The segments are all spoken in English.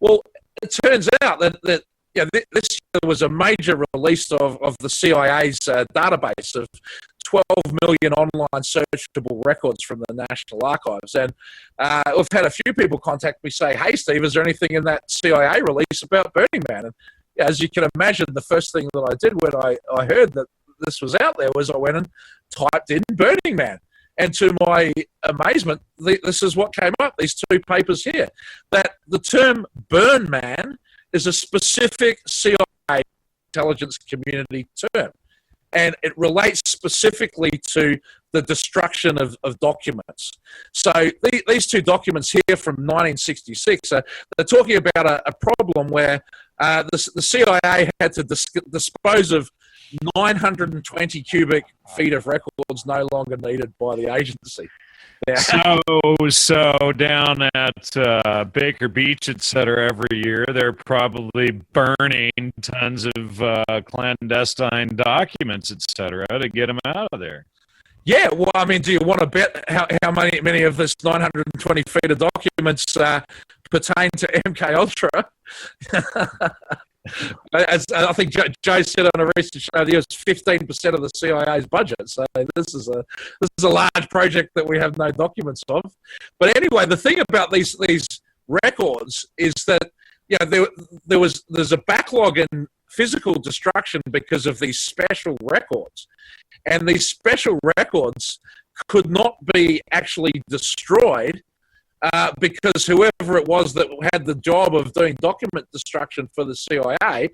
Well, it turns out that this year was a major release of the CIA's database of 12 million online searchable records from the National Archives. And we've had a few people contact me say, hey, Steve, is there anything in that CIA release about Burning Man? And as you can imagine, the first thing that I did when I heard that this was out there was I went and typed in Burning Man. And to my amazement, this is what came up, these two papers here, that the term Burn Man is a specific CIA intelligence community term. And it relates specifically to the destruction of documents. So these two documents here from 1966, they're talking about a problem where the CIA had to dispose of 920 cubic feet of records no longer needed by the agency. Yeah. So down at Baker Beach, et cetera, every year, they're probably burning tons of clandestine documents, et cetera, to get them out of there. Yeah, well, I mean, do you want to bet how many of this 920 feet of documents pertain to MK Ultra? As I think Joe said on a recent show, it was 15% of the CIA's budget. So this is a large project that we have no documents of. But anyway, the thing about these records is that there's a backlog in physical destruction because of these special records, and these special records could not be actually destroyed. Because whoever it was that had the job of doing document destruction for the CIA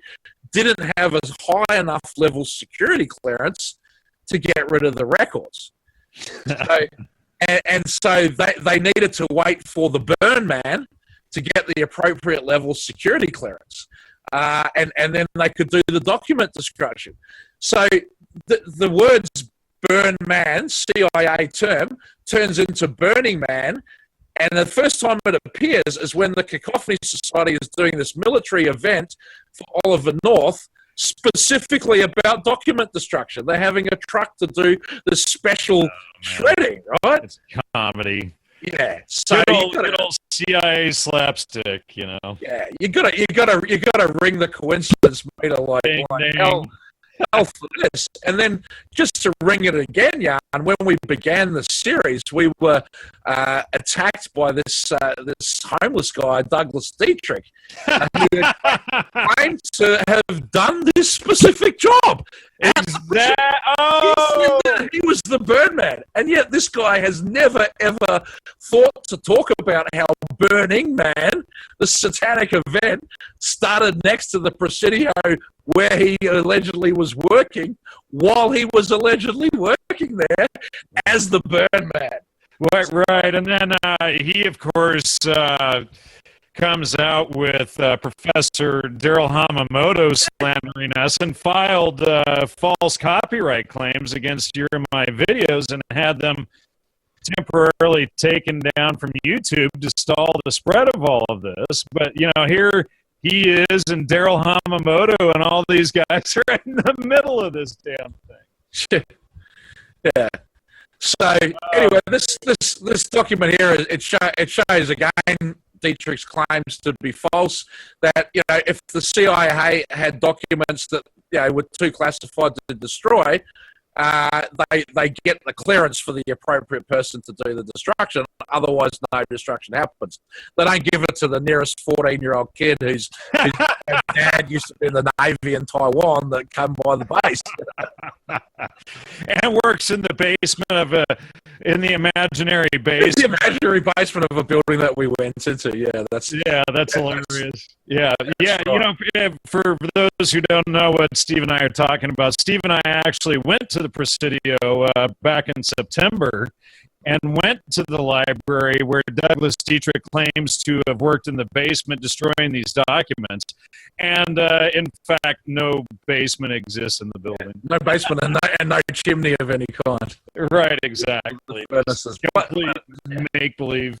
didn't have a high enough level security clearance to get rid of the records. So they needed to wait for the Burn Man to get the appropriate level security clearance. And then they could do the document destruction. So the words Burn Man, CIA term, turns into Burning Man. And the first time it appears is when the Cacophony Society is doing this military event for Oliver North, specifically about document destruction. They're having a truck to do the special shredding, right? It's comedy. Yeah. So good old CIA slapstick, you know. Yeah, you gotta ring the coincidence meter like hell for this. And then just to ring it again, Jan, when we began the series, we were attacked by this homeless guy, Douglas Dietrich, who claimed to have done this specific job. He was the Birdman, and yet this guy has never ever thought to talk about how Burning Man, the satanic event, started next to the Presidio where he allegedly was working while he was allegedly working there as the Birdman. Right, and then he, of course, comes out with Professor Daryl Hamamoto slandering us and filed false copyright claims against your and my videos and had them temporarily taken down from YouTube to stall the spread of all of this. But, you know, here he is, and Daryl Hamamoto and all these guys are in the middle of this damn thing. Yeah. So anyway, this document here, it shows again Dietrich's claims to be false. That, you know, if the CIA had documents that, you know, were too classified to destroy, they get the clearance for the appropriate person to do the destruction. Otherwise, no destruction happens. They don't give it to the nearest 14-year-old kid whose dad used to be in the Navy in Taiwan that came by the base. And works in the basement of in the imaginary base. The imaginary basement of a building that we went into. Yeah, that's hilarious. Yeah, right. You know, for those who don't know what Steve and I are talking about, Steve and I actually went to the Presidio back in September and went to the library where Douglas Dietrich claims to have worked in the basement destroying these documents. And in fact, no basement exists in the building. No basement and no chimney of any kind. Right, exactly. Complete make-believe